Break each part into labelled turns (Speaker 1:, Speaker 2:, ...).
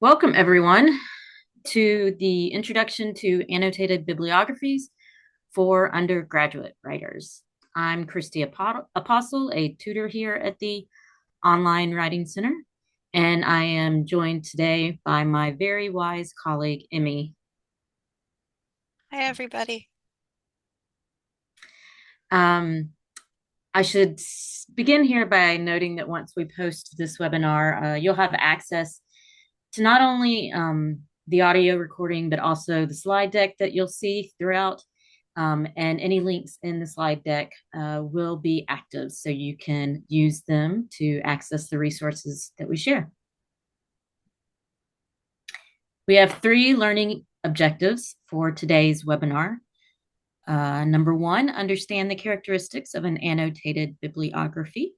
Speaker 1: Welcome, everyone, to the Introduction to Annotated Bibliographies for Undergraduate Writers. I'm Christy Apostle, a tutor here at the Online Writing Center, and I am joined today by my very wise colleague, Emmy.
Speaker 2: Hi, everybody.
Speaker 1: Um, I should begin here by noting that once we post this webinar, you'll have access to not only the audio recording, but also the slide deck that you'll see throughout. And any links in the slide deck will be active, so you can use them to access the resources that we share. We have three learning objectives for today's webinar. Number one, understand the characteristics of an annotated bibliography.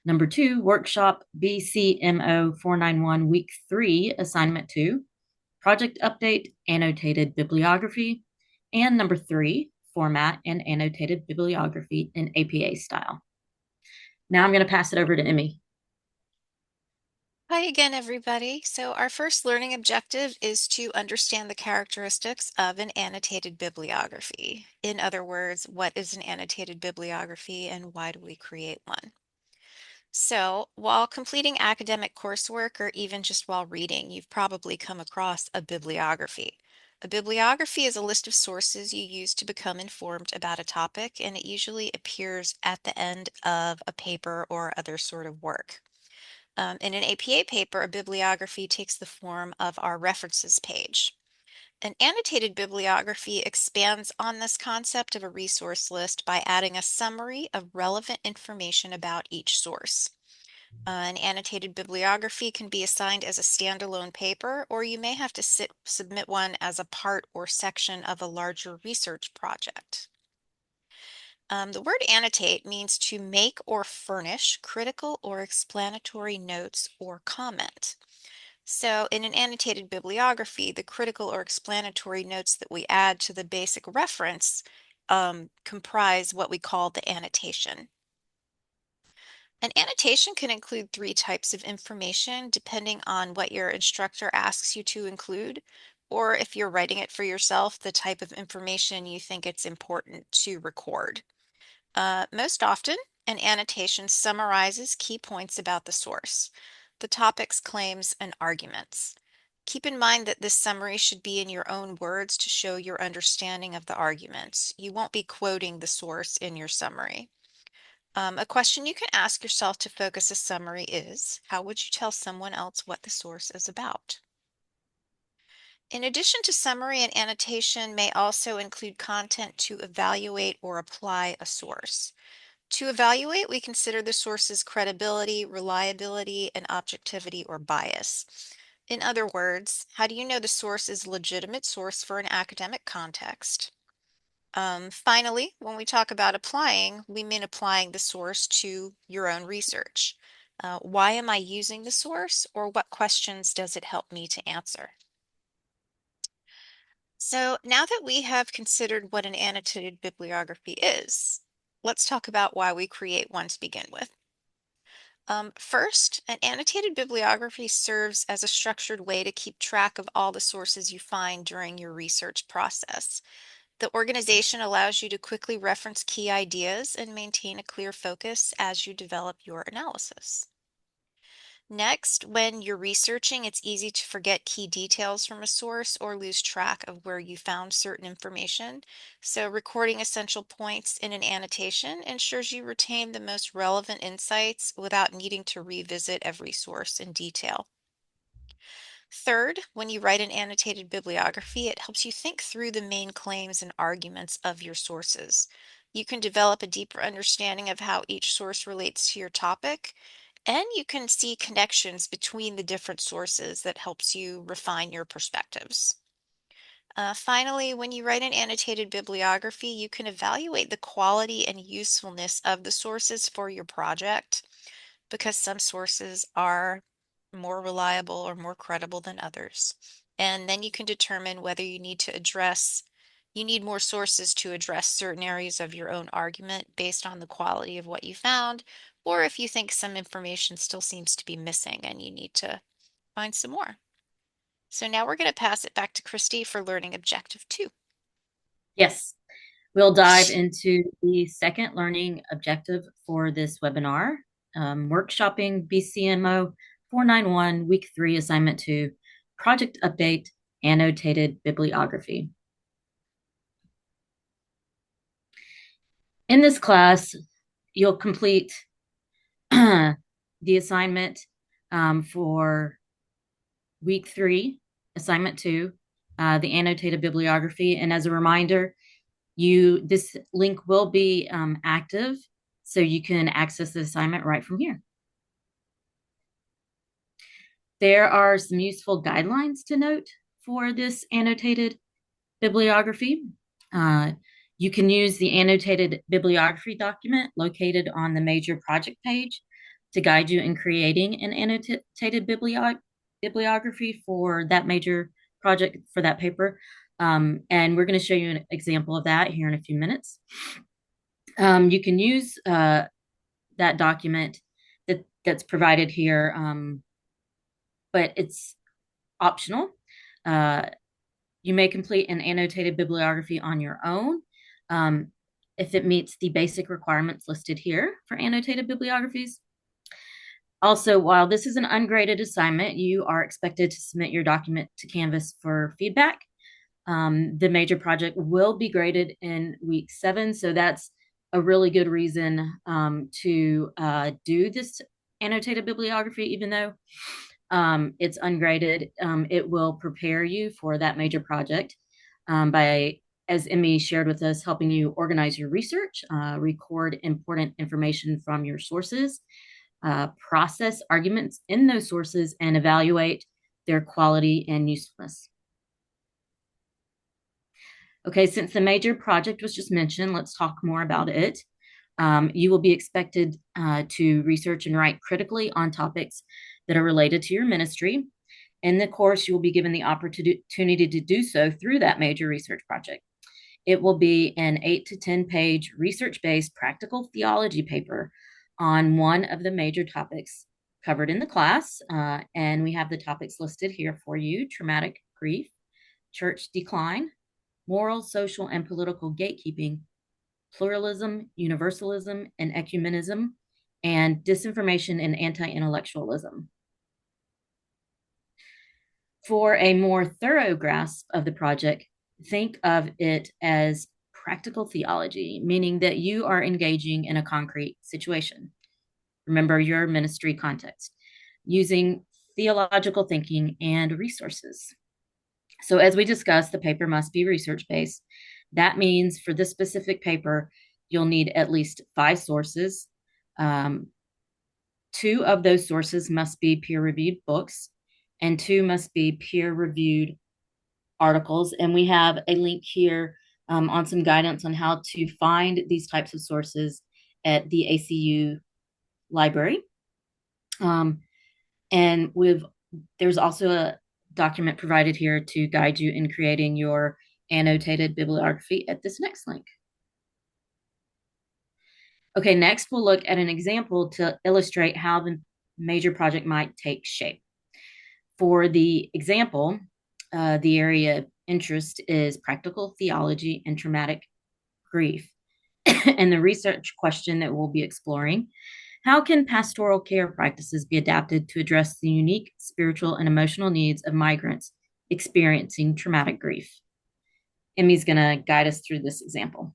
Speaker 1: Number two, workshop BCMO 491, week 3, assignment 2, project update, annotated bibliography. And number 3, format and annotated bibliography in APA style. Now I'm going to pass it over to Emmy.
Speaker 2: Hi again, everybody. So our first learning objective is to understand the characteristics of an annotated bibliography. In other words, what is an annotated bibliography and why do we create one? So while completing academic coursework or even just while reading, you've probably come across a bibliography. A bibliography is a list of sources you use to become informed about a topic, and it usually appears at the end of a paper or other sort of work. In an APA paper, a bibliography takes the form of our references page. An annotated bibliography expands on this concept of a resource list by adding a summary of relevant information about each source. An annotated bibliography can be assigned as a standalone paper, or you may have to submit one as a part or section of a larger research project. The word annotate means to make or furnish critical or explanatory notes or comment. So in an annotated bibliography, the critical or explanatory notes that we add to the basic reference comprise what we call the annotation. An annotation can include three types of information depending on what your instructor asks you to include, or if you're writing it for yourself, the type of information you think it's important to record. Most often, an annotation summarizes key points about the source, the topic's claims and arguments. Keep in mind that this summary should be in your own words to show your understanding of the arguments. You won't be quoting the source in your summary. A question you can ask yourself to focus a summary is, how would you tell someone else what the source is about? In addition to summary, and annotation may also include content to evaluate or apply a source. To evaluate, we consider the source's credibility, reliability, and objectivity or bias. In other words, how do you know the source is a legitimate source for an academic context? Finally, when we talk about applying, we mean applying the source to your own research. Why am I using the source, or what questions does it help me to answer? So now that we have considered what an annotated bibliography is, let's talk about why we create one to begin with. First, an annotated bibliography serves as a structured way to keep track of all the sources you find during your research process. The organization allows you to quickly reference key ideas and maintain a clear focus as you develop your analysis. Next, when you're researching, it's easy to forget key details from a source or lose track of where you found certain information. So recording essential points in an annotation ensures you retain the most relevant insights without needing to revisit every source in detail. Third, when you write an annotated bibliography, it helps you think through the main claims and arguments of your sources. You can develop a deeper understanding of how each source relates to your topic, and you can see connections between the different sources that helps you refine your perspectives. Finally, when you write an annotated bibliography, you can evaluate the quality and usefulness of the sources for your project because some sources are more reliable or more credible than others. And then you can determine whether you need more sources to address certain areas of your own argument based on the quality of what you found, or if you think some information still seems to be missing and you need to find some more. So now we're going to pass it back to Christy for learning objective 2.
Speaker 1: Yes, we'll dive into the second learning objective for this webinar, workshopping BCMO 491, week 3, assignment 2, project update, annotated bibliography. In this class, you'll complete the assignment for week 3, assignment 2, the annotated bibliography. And as a reminder, this link will be active, so you can access the assignment right from here. There are some useful guidelines to note for this annotated bibliography. You can use the annotated bibliography document located on the major project page to guide you in creating an annotated bibliography for that major project for that paper. And we're going to show you an example of that here in a few minutes. You can use that document that's provided here, but it's optional. You may complete an annotated bibliography on your own if it meets the basic requirements listed here for annotated bibliographies. Also, while this is an ungraded assignment, you are expected to submit your document to Canvas for feedback. The major project will be graded in week 7, so that's a really good reason to do this annotated bibliography, even though it's ungraded. It will prepare you for that major project by, as Emmy shared with us, helping you organize your research, record important information from your sources, process arguments in those sources, and evaluate their quality and usefulness. Okay, since the major project was just mentioned, let's talk more about it. You will be expected to research and write critically on topics that are related to your ministry. In the course, you will be given the opportunity to do so through that major research project. It will be an 8 to 10 page research-based practical theology paper on one of the major topics covered in the class. And we have the topics listed here for you: traumatic grief, church decline, moral, social, and political gatekeeping, pluralism, universalism, and ecumenism, and disinformation and anti-intellectualism. For a more thorough grasp of the project, think of it as practical theology, meaning that you are engaging in a concrete situation. Remember your ministry context, using theological thinking and resources. So, as we discussed, the paper must be research-based. That means for this specific paper, you'll need at least 5 sources. 2 of those sources must be peer-reviewed books, and 2 must be peer-reviewed articles. And we have a link here on some guidance on how to find these types of sources at the ACU library. And there's also a document provided here to guide you in creating your annotated bibliography at this next link. Okay, next we'll look at an example to illustrate how the major project might take shape. For the example, the area of interest is practical theology and traumatic grief. And the research question that we'll be exploring: how can pastoral care practices be adapted to address the unique spiritual and emotional needs of migrants experiencing traumatic grief? Emmy's going to guide us through this example.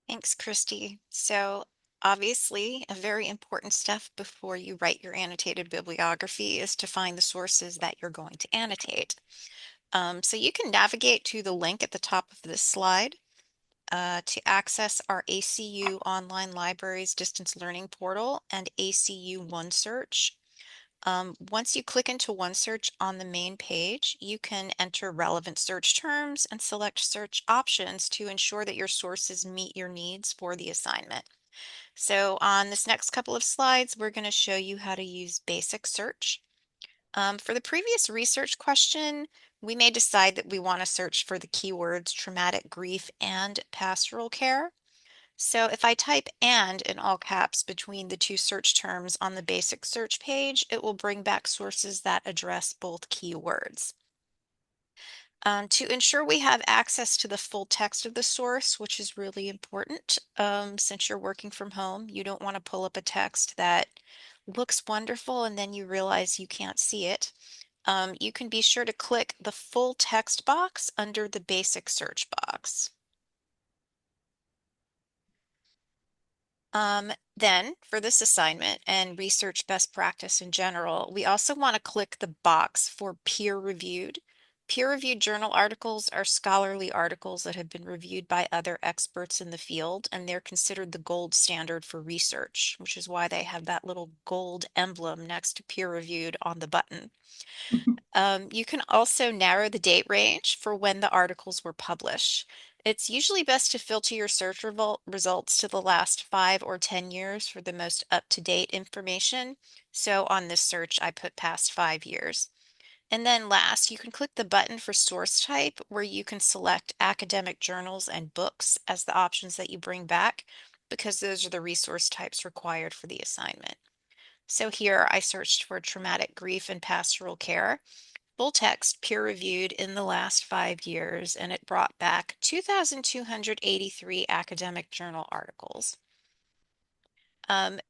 Speaker 2: Thanks, Christy. So obviously, a very important step before you write your annotated bibliography is to find the sources that you're going to annotate. So you can navigate to the link at the top of this slide to access our ACU Online Libraries Distance Learning Portal and ACU OneSearch. Once you click into OneSearch on the main page, you can enter relevant search terms and select search options to ensure that your sources meet your needs for the assignment. So on this next couple of slides, we're going to show you how to use basic search. For the previous research question, we may decide that we want to search for the keywords traumatic grief and pastoral care. So if I type "and" in all caps between the two search terms on the basic search page, it will bring back sources that address both keywords. To ensure we have access to the full text of the source, which is really important, since you're working from home, you don't want to pull up a text that looks wonderful and then you realize you can't see it. You can be sure to click the full text box under the basic search box. Then for this assignment and research best practice in general, we also want to click the box for peer-reviewed. Peer-reviewed journal articles are scholarly articles that have been reviewed by other experts in the field, and they're considered the gold standard for research, which is why they have that little gold emblem next to peer-reviewed on the button. You can also narrow the date range for when the articles were published. It's usually best to filter your search results to the last 5 or 10 years for the most up-to-date information. So on this search, I put past 5 years. And then last, you can click the button for source type where you can select academic journals and books as the options that you bring back because those are the resource types required for the assignment. So here I searched for traumatic grief and pastoral care. Full text, peer reviewed in the last 5 years, and it brought back 2,283 academic journal articles.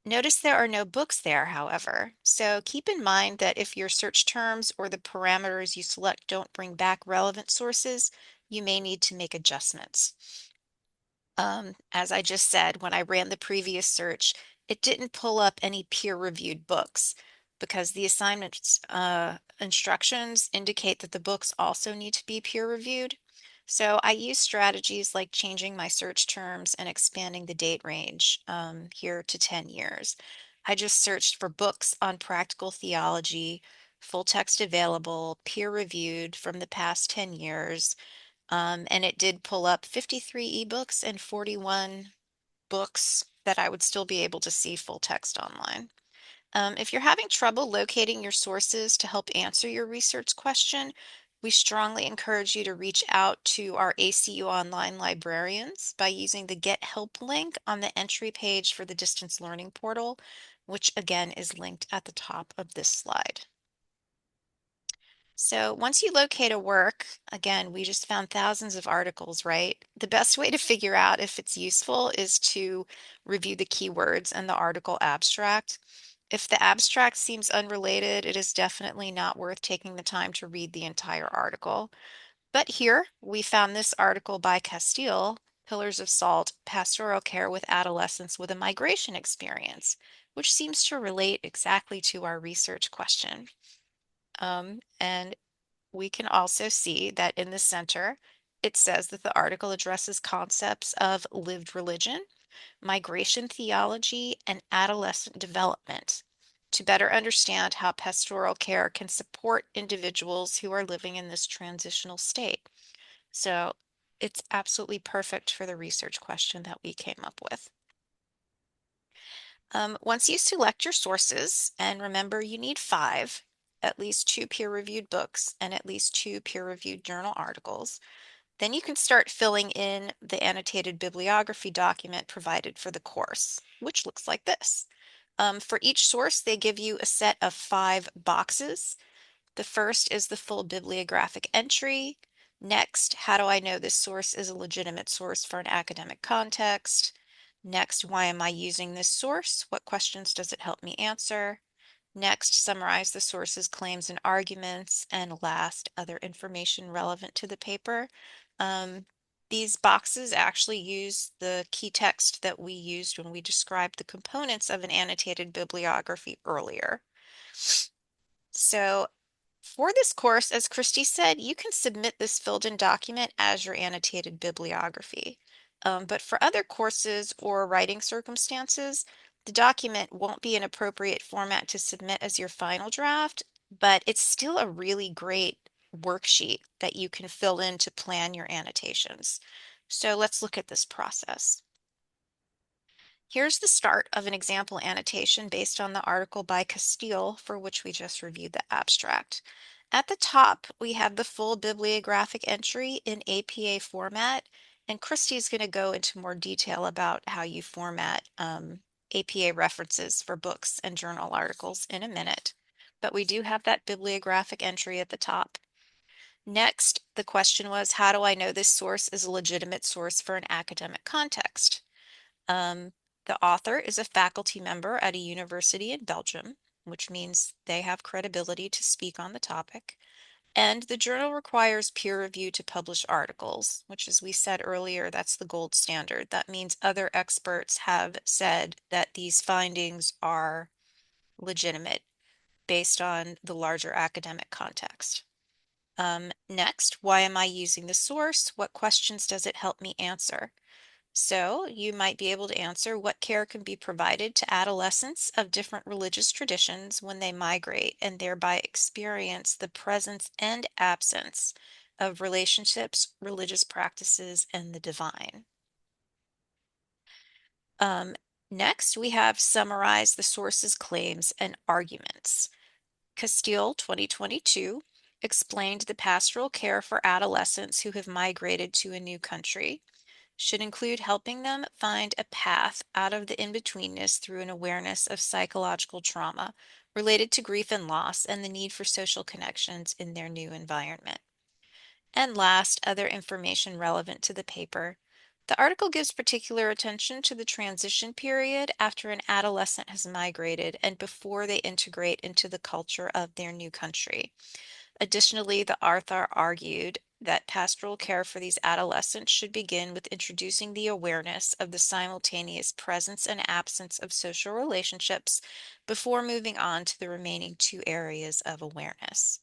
Speaker 2: Notice there are no books there, however. So keep in mind that if your search terms or the parameters you select don't bring back relevant sources, you may need to make adjustments. As I just said, when I ran the previous search, it didn't pull up any peer-reviewed books because the assignment's instructions indicate that the books also need to be peer-reviewed. So I use strategies like changing my search terms and expanding the date range here to 10 years. I just searched for books on practical theology, full text available, peer-reviewed from the past 10 years, and it did pull up 53 ebooks and 41 books that I would still be able to see full text online. If you're having trouble locating your sources to help answer your research question, we strongly encourage you to reach out to our ACU online librarians by using the Get Help link on the entry page for the distance learning portal, which again is linked at the top of this slide. So once you locate a work, again, we just found thousands of articles, right? The best way to figure out if it's useful is to review the keywords and the article abstract. If the abstract seems unrelated, it is definitely not worth taking the time to read the entire article. But here we found this article by Castile, Pillars of Salt, Pastoral Care with Adolescents with a Migration Experience, which seems to relate exactly to our research question. And we can also see that in the center, it says that the article addresses concepts of lived religion, migration theology, and adolescent development to better understand how pastoral care can support individuals who are living in this transitional state. So it's absolutely perfect for the research question that we came up with. Once you select your sources, and remember you need 5, at least 2 peer-reviewed books and at least 2 peer-reviewed journal articles, then you can start filling in the annotated bibliography document provided for the course, which looks like this. For each source, they give you a set of 5 boxes. The first is the full bibliographic entry. Next, how do I know this source is a legitimate source for an academic context? Next, why am I using this source? What questions does it help me answer? Next, summarize the source's claims and arguments. And last, other information relevant to the paper. These boxes actually use the key text that we used when we described the components of an annotated bibliography earlier. So for this course, as Christy said, you can submit this filled-in document as your annotated bibliography. But for other courses or writing circumstances, the document won't be an appropriate format to submit as your final draft, but it's still a really great worksheet that you can fill in to plan your annotations. So let's look at this process. Here's the start of an example annotation based on the article by Castile, for which we just reviewed the abstract. At the top, we have the full bibliographic entry in APA format, And Christy's going to go into more detail about how you format APA references for books and journal articles in a minute. But we do have that bibliographic entry at the top. Next, the question was, how do I know this source is a legitimate source for an academic context? The author is a faculty member at a university in Belgium, which means they have credibility to speak on the topic. And the journal requires peer review to publish articles, which, as we said earlier, that's the gold standard. That means other experts have said that these findings are legitimate based on the larger academic context. Next, why am I using the source? What questions does it help me answer? So you might be able to answer what care can be provided to adolescents of different religious traditions when they migrate and thereby experience the presence and absence of relationships, religious practices, and the divine. Next, we have summarize the source's claims and arguments. Castile 2022 explained the pastoral care for adolescents who have migrated to a new country should include helping them find a path out of the in-betweenness through an awareness of psychological trauma related to grief and loss and the need for social connections in their new environment. And last, other information relevant to the paper. The article gives particular attention to the transition period after an adolescent has migrated and before they integrate into the culture of their new country. Additionally, the author argued that pastoral care for these adolescents should begin with introducing the awareness of the simultaneous presence and absence of social relationships before moving on to the remaining two areas of awareness.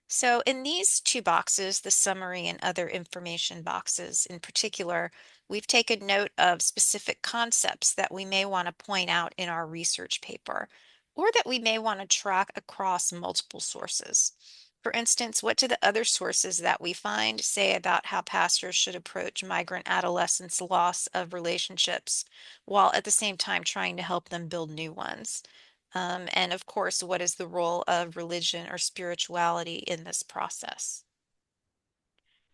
Speaker 2: So in these two boxes, the summary and other information boxes in particular, we've taken note of specific concepts that we may want to point out in our research paper, or that we may want to track across multiple sources. For instance, what do the other sources that we find say about how pastors should approach migrant adolescents' loss of relationships, while at the same time trying to help them build new ones? And of course, what is the role of religion or spirituality in this process?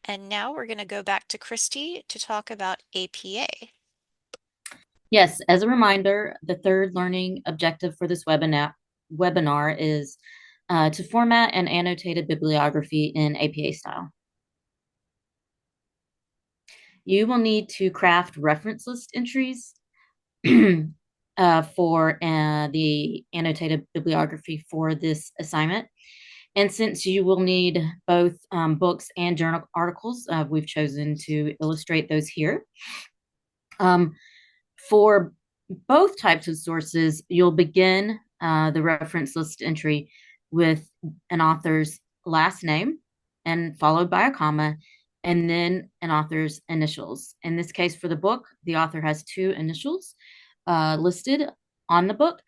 Speaker 2: And now we're going to go back to Christy to talk about APA.
Speaker 1: Yes, as a reminder, the third learning objective for this webinar is to format an annotated bibliography in APA style. You will need to craft reference list entries for the annotated bibliography for this assignment. And since you will need both books and journal articles, we've chosen to illustrate those here. For both types of sources, you'll begin the reference list entry with an author's last name and followed by a comma, and then an author's initials. In this case, for the book, the author has two initials listed on the book,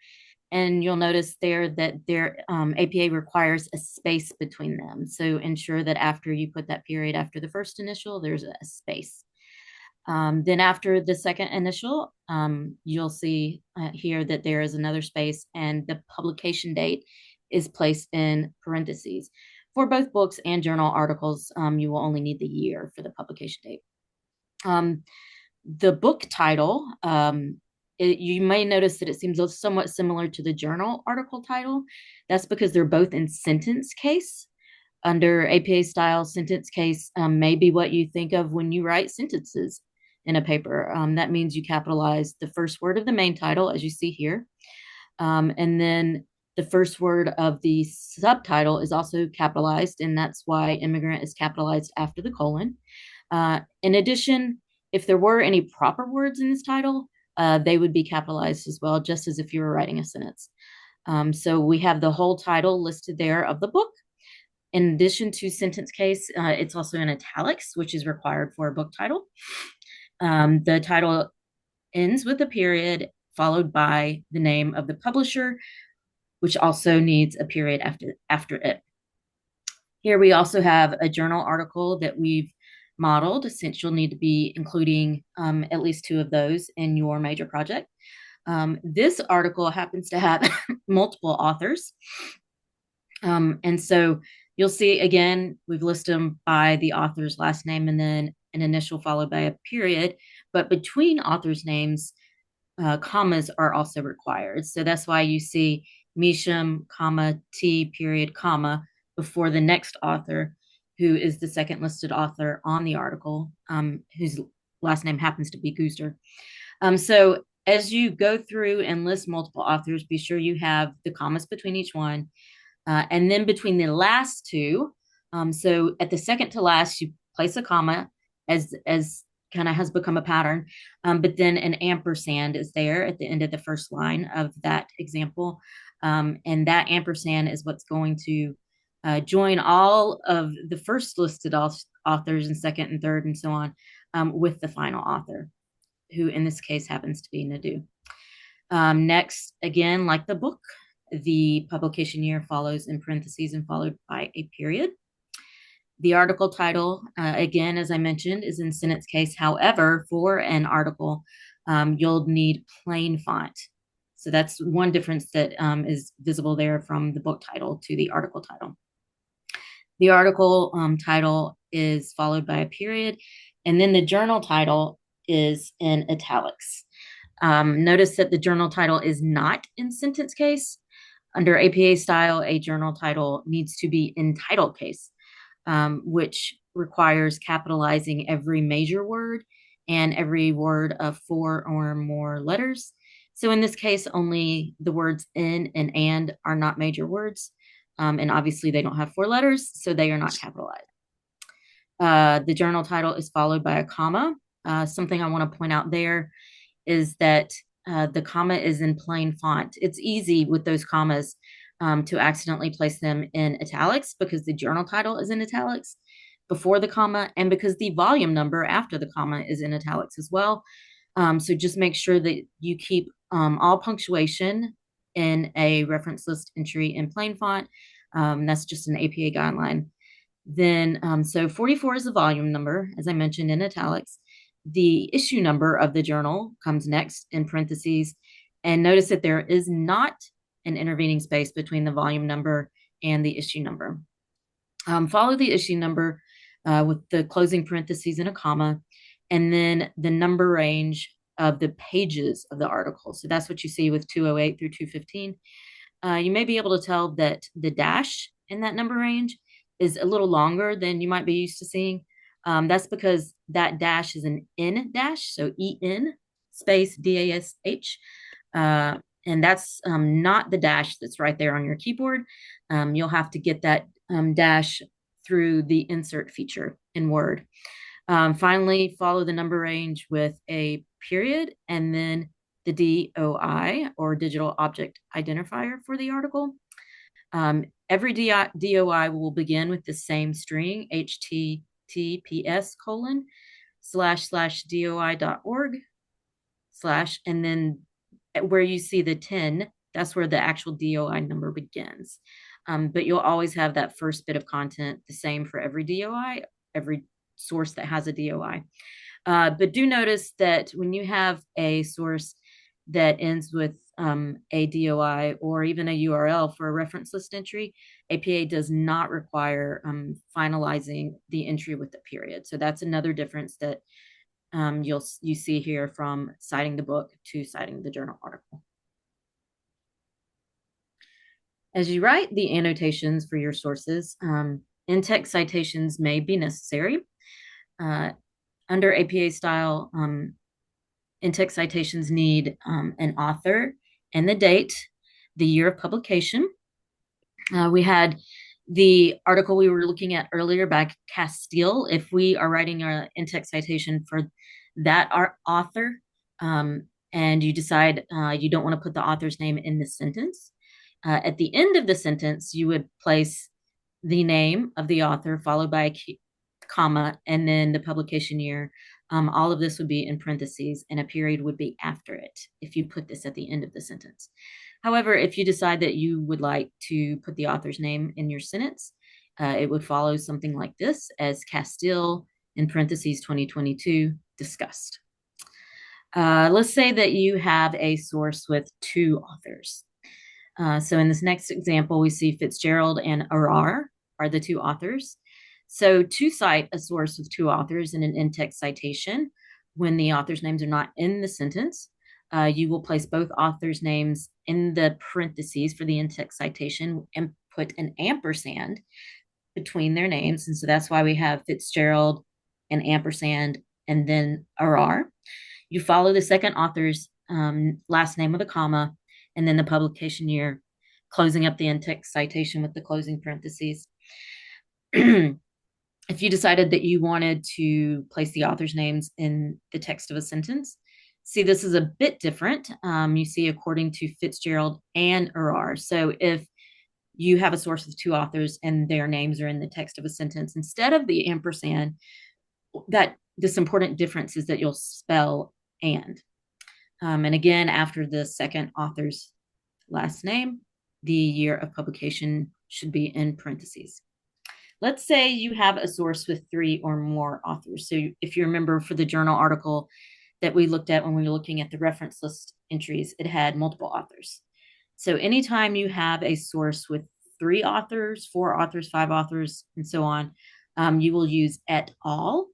Speaker 1: and you'll notice there that their APA requires a space between them. So ensure that after you put that period after the first initial, there's a space. Then after the second initial, you'll see here that there is another space and the publication date is placed in parentheses. For both books and journal articles, you will only need the year for the publication date. The book title, you may notice that it seems somewhat similar to the journal article title. That's because they're both in sentence case. Under APA style, sentence case may be what you think of when you write sentences in a paper. That means you capitalize the first word of the main title, as you see here. And then the first word of the subtitle is also capitalized, and that's why immigrant is capitalized after the colon. In addition, if there were any proper words in this title, they would be capitalized as well, just as if you were writing a sentence. So we have the whole title listed there of the book. In addition to sentence case, it's also in italics, which is required for a book title. The title ends with a period followed by the name of the publisher, which also needs a period after it. Here we also have a journal article that we've modeled, since you'll need to be including at least two of those in your major project. This article happens to have multiple authors. And so you'll see, again, we've listed them by the author's last name and then an initial followed by a period, but between authors' names, commas are also required. So that's why you see Misham, comma, T, period, comma, before the next author, who is the second listed author on the article, whose last name happens to be Gooster. So as you go through and list multiple authors, be sure you have the commas between each one. And then between the last two, so at the second to last, you place a comma as kind of has become a pattern. But then an ampersand is there at the end of the first line of that example. And that ampersand is what's going to join all of the first listed authors and second and third and so on with the final author, who in this case happens to be Nadu. Next, again, like the book, the publication year follows in parentheses and followed by a period. The article title, again, as I mentioned, is in sentence case. However, for an article, you'll need plain font. So that's one difference that is visible there from the book title to the article title. The article title is followed by a period, and then the journal title is in italics. Notice that the journal title is not in sentence case. Under APA style, a journal title needs to be in title case, which requires capitalizing every major word and every word of 4 or more letters. So in this case, only the words in and are not major words. And obviously they don't have 4 letters, so they are not capitalized. The journal title is followed by a comma. Something I want to point out there is that the comma is in plain font. It's easy with those commas to accidentally place them in italics because the journal title is in italics before the comma and because the volume number after the comma is in italics as well. So just make sure that you keep all punctuation in a reference list entry in plain font. That's just an APA guideline. Then, so 44 is the volume number, as I mentioned, in italics. The issue number of the journal comes next in parentheses. And notice that there is not an intervening space between the volume number and the issue number. Follow the issue number with the closing parentheses and a comma, and then the number range of the pages of the article. So that's what you see with 208 through 215. You may be able to tell that the dash in that number range is a little longer than you might be used to seeing. That's because that dash is an N dash, so EN space DASH. And that's not the dash that's right there on your keyboard. You'll have to get that dash through the insert feature in Word. Finally, follow the number range with a period and then the DOI or digital object identifier for the article. Every DOI will begin with the same string, https ://doi.org/ and then where you see the 10, that's where the actual DOI number begins. But you'll always have that first bit of content the same for every DOI, every source that has a DOI. But do notice that when you have a source that ends with a DOI or even a URL for a reference list entry, APA does not require finalizing the entry with the period. So that's another difference that you see here from citing the book to citing the journal article. As you write the annotations for your sources, in-text citations may be necessary. Under APA style, in-text citations need an author and the date, the year of publication. We had the article we were looking at earlier by Castile. If we are writing an in-text citation for that author and you decide you don't want to put the author's name in the sentence, at the end of the sentence, you would place the name of the author followed by a comma and then the publication year. All of this would be in parentheses and a period would be after it if you put this at the end of the sentence. However, if you decide that you would like to put the author's name in your sentence, it would follow something like this, as Castile in parentheses 2022 discussed. Let's say that you have a source with 2 authors. So in this next example, we see Fitzgerald and Arar are the 2 authors. So to cite a source with two authors in an in-text citation, when the author's names are not in the sentence, you will place both authors' names in the parentheses for the in-text citation and put an ampersand between their names. And so that's why we have Fitzgerald and ampersand and then RR. You follow the second author's last name with a comma and then the publication year, closing up the in-text citation with the closing parentheses. If you decided that you wanted to place the author's names in the text of a sentence, see, this is a bit different. You see, according to Fitzgerald and Urrar. So if you have a source with two authors and their names are in the text of a sentence, instead of the ampersand, that this important difference is that you'll spell and. And again, after the second author's last name, the year of publication should be in parentheses. Let's say you have a source with three or more authors. So if you remember for the journal article that we looked at when we were looking at the reference list entries, it had multiple authors. So anytime you have a source with three authors, four authors, five authors, and so on, you will use et al.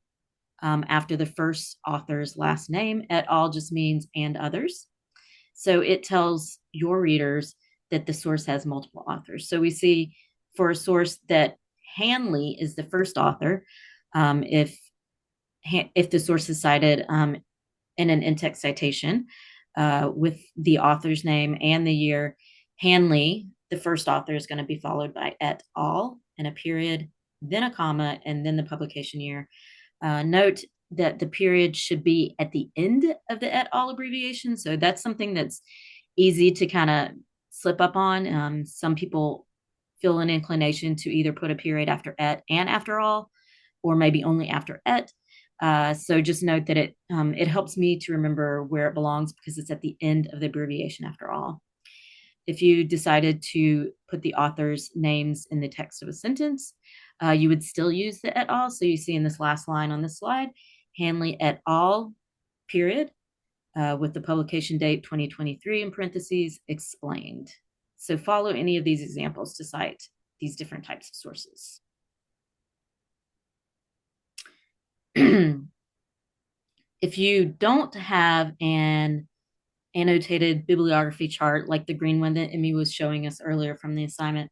Speaker 1: After the first author's last name. Et al. Just means and others. So it tells your readers that the source has multiple authors. So we see for a source that Hanley is the first author, if the source is cited in an in-text citation with the author's name and the year, Hanley, the first author, is going to be followed by et al. And a period, then a comma, and then the publication year. Note that the period should be at the end of the et al. Abbreviation. So that's something that's easy to kind of slip up on. Some people feel an inclination to either put a period after et and after all, or maybe only after et. So just note that it helps me to remember where it belongs because it's at the end of the abbreviation after all. If you decided to put the author's names in the text of a sentence, you would still use the et al. So you see in this last line on this slide, Hanley et al. Period, with the publication date 2023 in parentheses, explained. So follow any of these examples to cite these different types of sources. If you don't have an annotated bibliography chart like the green one that Emmy was showing us earlier from the assignment,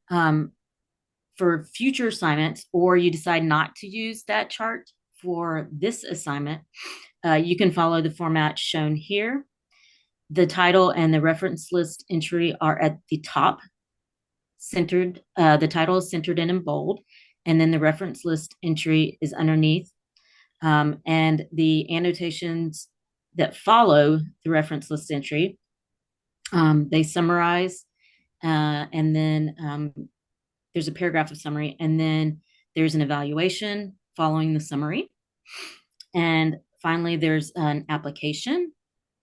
Speaker 1: for future assignments, or you decide not to use that chart for this assignment, you can follow the format shown here. The title and the reference list entry are at the top, centered. The title is centered and in bold, and then the reference list entry is underneath. And the annotations that follow the reference list entry, they summarize, and then there's a paragraph of summary, and then there's an evaluation following the summary. And finally, there's an application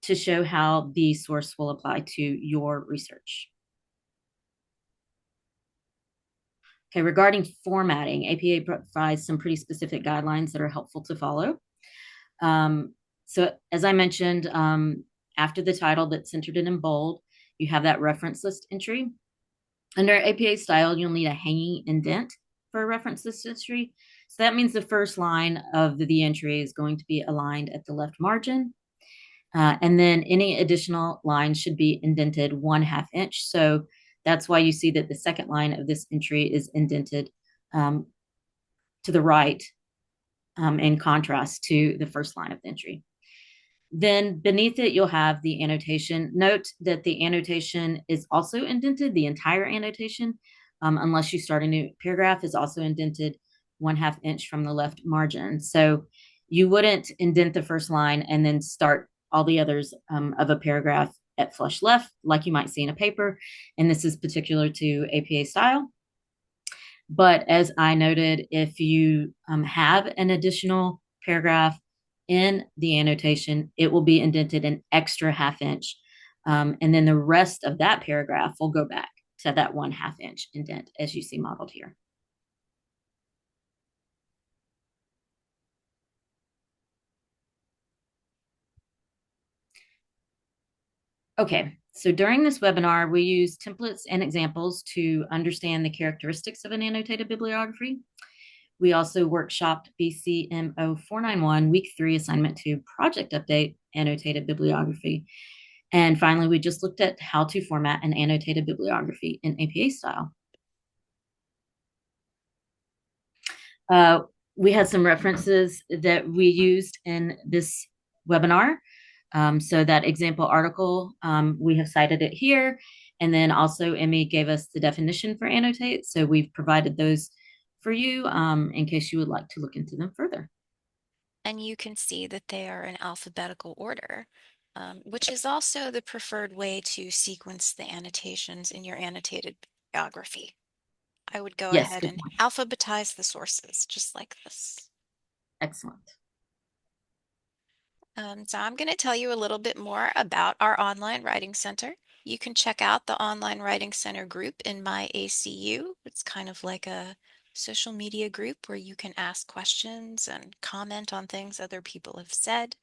Speaker 1: to show how the source will apply to your research. Okay, regarding formatting, APA provides some pretty specific guidelines that are helpful to follow. So as I mentioned, after the title that's centered in bold, you have that reference list entry. Under APA style, you'll need a hanging indent for a reference list entry. So that means the first line of the entry is going to be aligned at the left margin. And then any additional lines should be indented 1/2 inch. So that's why you see that the second line of this entry is indented to the right in contrast to the first line of the entry. Then beneath it, you'll have the annotation. Note that the annotation is also indented, the entire annotation, unless you start a new paragraph, is also indented 1/2 inch from the left margin. So you wouldn't indent the first line and then start all the others of a paragraph at flush left, like you might see in a paper. And this is particular to APA style. But as I noted, if you have an additional paragraph in the annotation, it will be indented an extra 1/2 inch. And then the rest of that paragraph will go back to that 1/2 inch indent as you see modeled here. Okay, so during this webinar, we use templates and examples to understand the characteristics of an annotated bibliography. We also workshopped BCMO 491, Week 3, Assignment 2, Project Update, Annotated Bibliography. And finally, we just looked at how to format an annotated bibliography in APA style. Uh, we had some references that we used in this webinar. So that example article, we have cited it here. And then also Emmy gave us the definition for annotate. So we've provided those for you in case you would like to look into them further.
Speaker 2: And you can see that they are in alphabetical order, which is also the preferred way to sequence the annotations in your annotated bibliography. I would go
Speaker 1: Yes,
Speaker 2: ahead
Speaker 1: good
Speaker 2: and
Speaker 1: point.
Speaker 2: alphabetize the sources, just like this.
Speaker 1: Excellent.
Speaker 2: So I'm going to tell you a little bit more about our online writing center. You can check out the online writing center group in my ACU. It's kind of like a social media group where you can ask questions and comment on things other people have said.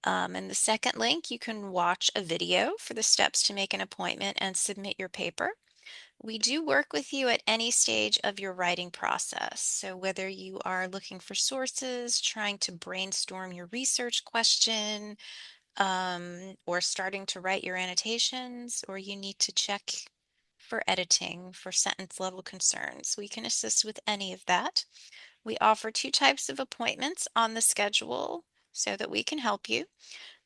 Speaker 2: In the second link, you can watch a video for the steps to make an appointment and submit your paper. We do work with you at any stage of your writing process. So whether you are looking for sources, trying to brainstorm your research question, or starting to write your annotations, or you need to check for editing for sentence level concerns, we can assist with any of that. We offer two types of appointments on the schedule so that we can help you.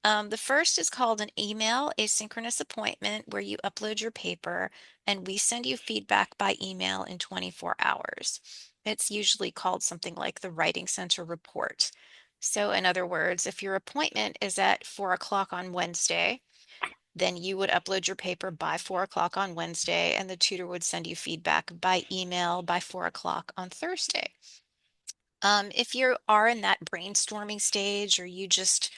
Speaker 2: The first is called an email asynchronous appointment where you upload your paper and we send you feedback by email in 24 hours. It's usually called something like the Writing Center report. So in other words, if your appointment is at 4 o'clock on Wednesday, then you would upload your paper by 4 o'clock on Wednesday and the tutor would send you feedback by email by 4 o'clock on Thursday. If you are in that brainstorming stage or you just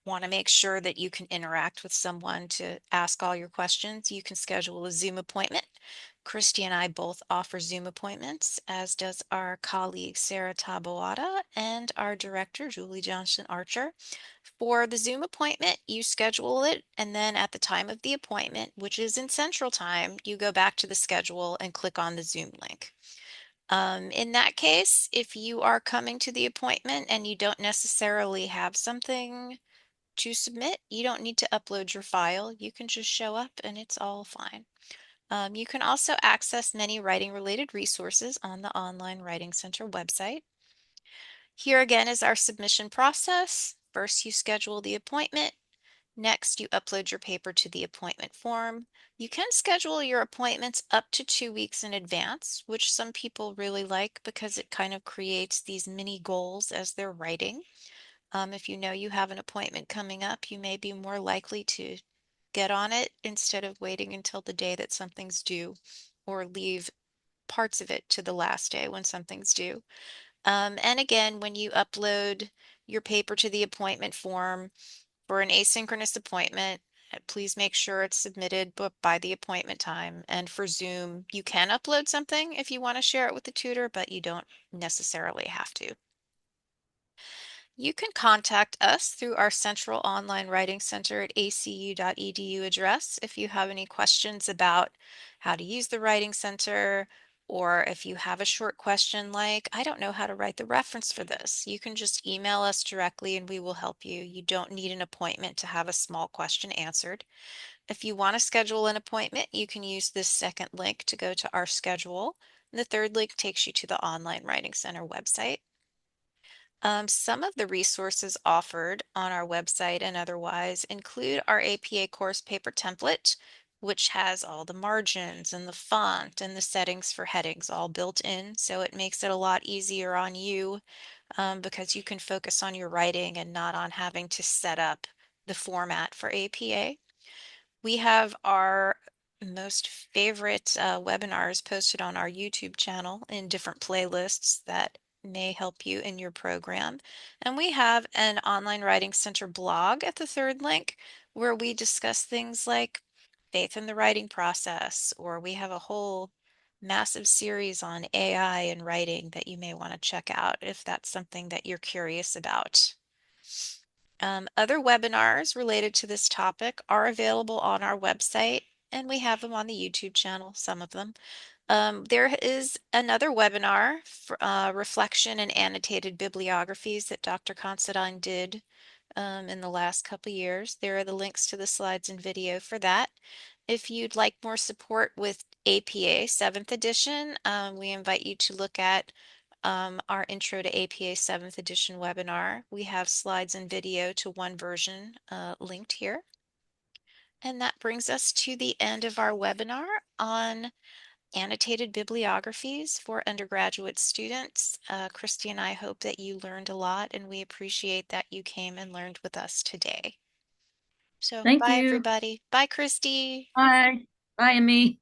Speaker 2: want to make sure that you can interact with someone to ask all your questions, you can schedule a Zoom appointment. Christy and I both offer Zoom appointments, as does our colleague Sarah Taboada and our director Julie Johnson Archer. For the Zoom appointment, you schedule it, and then at the time of the appointment, which is in Central Time, you go back to the schedule and click on the Zoom link. In that case, if you are coming to the appointment and you don't necessarily have something to submit, you don't need to upload your file. You can just show up and it's all fine. You can also access many writing related resources on the Online Writing Center website. Here again is our submission process. First, you schedule the appointment. Next, you upload your paper to the appointment form. You can schedule your appointments up to 2 weeks in advance, which some people really like because it kind of creates these mini goals as they're writing. If you know you have an appointment coming up, you may be more likely to get on it instead of waiting until the day that something's due or leave parts of it to the last day when something's due. And again, when you upload your paper to the appointment form for an asynchronous appointment, please make sure it's submitted by the appointment time. And for Zoom, you can upload something if you want to share it with the tutor, but you don't necessarily have to. You can contact us through our Central Online Writing Center at acu.edu address if you have any questions about how to use the Writing Center, or if you have a short question like, I don't know how to write the reference for this. You can just email us directly and we will help you. You don't need an appointment to have a small question answered. If you want to schedule an appointment, you can use this second link to go to our schedule. And the third link takes you to the Online Writing Center website. Some of the resources offered on our website and otherwise include our APA course paper template, which has all the margins and the font and the settings for headings all built in. So it makes it a lot easier on you because you can focus on your writing and not on having to set up the format for APA. We have our most favorite webinars posted on our YouTube channel in different playlists that may help you in your program. And we have an Online Writing Center blog at the third link where we discuss things like faith in the writing process, or we have a whole massive series on AI and writing that you may want to check out if that's something that you're curious about. Other webinars related to this topic are available on our website, and we have them on the YouTube channel, some of them. There is another webinar, Reflection and Annotated Bibliographies, that Dr. Considine did in the last couple years. There are the links to the slides and video for that. If you'd like more support with APA 7th edition, we invite you to look at our Intro to APA 7th edition webinar. We have slides and video to one version linked here. And that brings us to the end of our webinar on annotated bibliographies for undergraduate students. Christy and I hope that you learned a lot, and we appreciate that you came and learned with us today. So
Speaker 1: Thank
Speaker 2: bye
Speaker 1: you.
Speaker 2: everybody. Bye Christy.
Speaker 1: Bye. Bye, Amy.